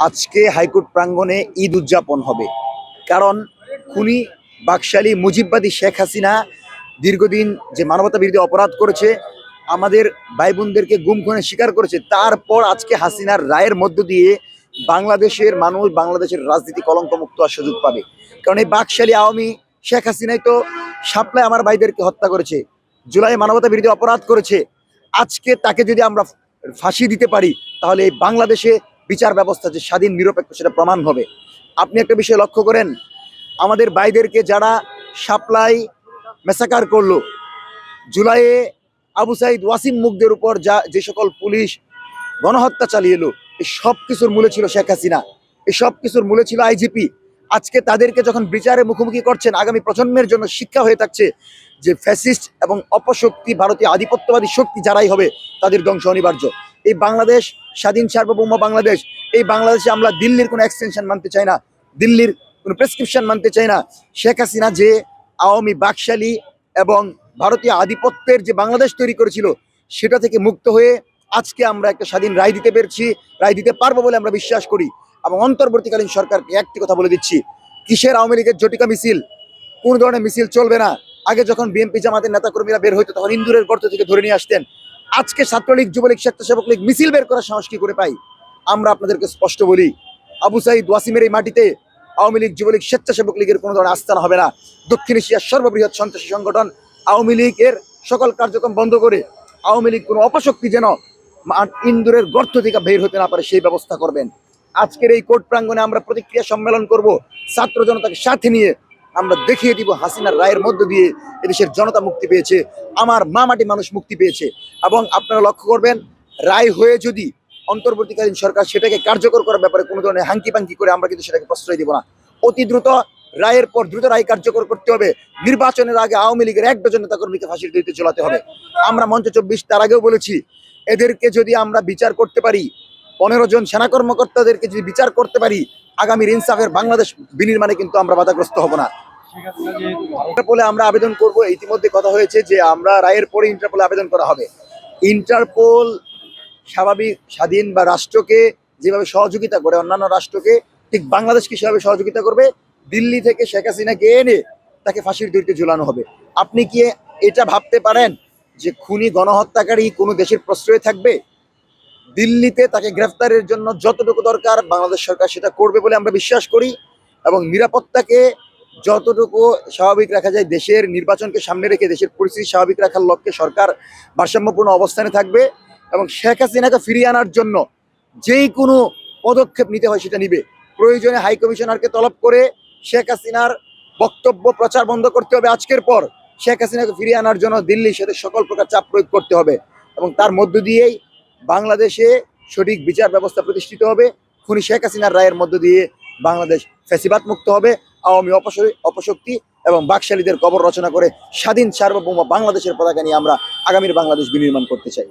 আজকে হাইকোর্ট প্রাঙ্গণে ঈদ উদযাপন হবে। কারণ খুনি বাকশালী মুজিববাদী শেখ হাসিনা দীর্ঘদিন যে মানবতা বিরোধী অপরাধ করেছে, আমাদের ভাই বোনদেরকে গুম খুনের শিকার করেছে, তারপর আজকে হাসিনার রায়ের মধ্য দিয়ে বাংলাদেশের মানুষ বাংলাদেশের রাজনীতি কলঙ্কমুক্ত হওয়ার সুযোগ পাবে। কারণ এই বাকশালী আওয়ামী শেখ হাসিনাই তো শাপলায় আমার ভাইদেরকে হত্যা করেছে, জুলাই মানবতা বিরোধী অপরাধ করেছে। আজকে তাকে যদি আমরা ফাঁসি দিতে পারি, তাহলে এই বাংলাদেশে বিচার ব্যবস্থা যে স্বাধীন নিরপেক্ষ সেটা প্রমাণ হবে। আপনি একটা বিষয় লক্ষ্য করেন, আমাদের ভাইদেরকে যারা শাপলাই মেসাকার করলো, জুলাইয়ে আবু সাইদ ওয়াসিম মুগদের উপর যে সকল পুলিশ গণহত্যা চালিয়ে এলো, এই সব কিছুর মূলে ছিল শেখ হাসিনা, এই সব কিছুর মূলে ছিল আইজিপি। আজকে তাদেরকে যখন বিচারে মুখোমুখি করছেন, আগামী প্রজন্মের জন্য শিক্ষা হয়ে থাকছে যে ফ্যাসিস্ট এবং অপশক্তি ভারতীয় আধিপত্যবাদী শক্তি যারাই হবে তাদের ধ্বংস অনিবার্য। এই বাংলাদেশ স্বাধীন সার্বভৌম বাংলাদেশ, এই বাংলাদেশে আমরা দিল্লির কোনো এক্সটেনশন মানতে চাই না, দিল্লির কোনো প্রেসক্রিপশন মানতে চাই না। শেখ হাসিনা যে আওয়ামী বাকশালী এবং ভারতীয় আধিপত্যের যে বাংলাদেশ তৈরি করেছিল, সেটা থেকে মুক্ত হয়ে আজকে আমরা একটা স্বাধীন রায় দিতে পেরেছি, রায় দিতে পারবো বলে আমরা বিশ্বাস করি। এবং অন্তর্বর্তীকালীন সরকারকে একটি কথা বলে দিচ্ছি, কিসের আওয়ামী লীগের জটিকা মিছিল, কোন ধরনের মিছিল চলবে না। আগে যখন বিএনপি জামাতের নেতাকর্মীরা বের হইতো, তখন ইন্দুরের গর্ত থেকে ধরে নিয়ে আসতেন। আজকে ছাত্রলীগ, যুবলীগ, স্বেচ্ছাসেবক লীগ মিছিল বের করার সাহস কি করে পাই? আমরা আপনাদেরকে স্পষ্ট বলি, আবু সাইদ ওয়াসিমের এই মাটিতে আওয়ামী লীগ, যুবলীগ, স্বেচ্ছাসেবক লীগের কোনো ধরনের আস্থানা হবে না। দক্ষিণ এশিয়ার সর্ববৃহৎ সন্ত্রাসী সংগঠন আওয়ামী লীগের সকল কার্যক্রম বন্ধ করে আওয়ামী লীগ কোনো অপশক্তি যেন ইন্দুরের গর্ত থেকে বের হতে না পারে, সেই ব্যবস্থা করবেন। আজকের এই কোর্ট প্রাঙ্গণে আমরা প্রতিক্রিয়া সম্মেলন করব, ছাত্র জনতাকে সাথে নিয়ে আমরা দেখিয়ে দিব হাসিনার রায়ের মধ্য দিয়ে এদেশের জনতা মুক্তি পেয়েছে, আমার মা মাটি মানুষ মুক্তি পেয়েছে। এবং আপনারা লক্ষ্য করবেন, রায় হয়ে যদি অন্তর্বর্তীকালীন সরকার সেটাকে কার্যকর করার ব্যাপারে কোনো ধরনের হাঙ্কি পাঙ্কি করে, আমরা কিন্তু সেটাকে প্রশ্রয় দিব না। অতি দ্রুত রায়ের পর দ্রুত রায় কার্যকর করতে হবে। নির্বাচনের আগে আওয়ামী লীগের 1 ডজন নেতাকর্মীকে ফাঁসির দড়িতে ঝোলাতে হবে। আমরা মঞ্চ 24 তার আগেও বলেছি, এদেরকে যদি আমরা বিচার করতে পারি, 15 জন সেনা কর্মকর্তাদেরকে যদি বিচার করতে পারি, আগামীর ইনসাফের বাংলাদেশ বিনির্মাণে কিন্তু আমরা বাধাগ্রস্ত হব না। ইন্টারপোলে আমরা আবেদন করব, ইতিমধ্যে কথা হয়েছে যে আমরা রায়ের পরে ইন্টারপোলে আবেদন করা হবে। ইন্টারপোল স্বাভাবিক স্বাধীন বা রাষ্ট্রকে যেভাবে সহযোগিতা করে অন্যান্য রাষ্ট্রকে, ঠিক বাংলাদেশকে সেভাবে সহযোগিতা করবে। দিল্লি থেকে শেখ হাসিনাকে এনে তাকে ফাঁসির দড়িতে ঝুলানো হবে। আপনি কি এটা ভাবতে পারেন যে খুনি গণহত্যাকারী কোনো দেশের প্রশ্রয়ে থাকবে? দিল্লিতে তাকে গ্রেফতারের জন্য যতটুকু দরকার বাংলাদেশ সরকার সেটা করবে বলে আমরা বিশ্বাস করি। এবং নিরাপত্তাকে যতটুকু স্বাভাবিক রাখা যায়, দেশের নির্বাচনকে সামনে রেখে দেশের পরিস্থিতি স্বাভাবিক রাখার লক্ষ্যে সরকার ভারসাম্যপূর্ণ অবস্থানে থাকবে এবং শেখ হাসিনাকে ফিরিয়ে আনার জন্য যেই কোনো পদক্ষেপ নিতে হয় সেটা নিবে। প্রয়োজনে হাই কমিশনারকে তলব করে শেখ হাসিনার বক্তব্য প্রচার বন্ধ করতে হবে। আজকের পর শেখ হাসিনাকে ফিরিয়ে আনার জন্য দিল্লির সাথে সকল প্রকার চাপ প্রয়োগ করতে হবে এবং তার মধ্য দিয়েই বাংলাদেশে সঠিক বিচার ব্যবস্থা প্রতিষ্ঠিত হবে। খুনি শেখ হাসিনার রায়ের মধ্য দিয়ে বাংলাদেশ ফ্যাসিবাদ মুক্ত হবে। আওয়ামী অপশক্তি এবং বাকশালীদের কবর রচনা করে স্বাধীন সার্বভৌম বাংলাদেশের পতাকা নিয়ে আমরা আগামীর বাংলাদেশ বিনির্মাণ করতে চাই।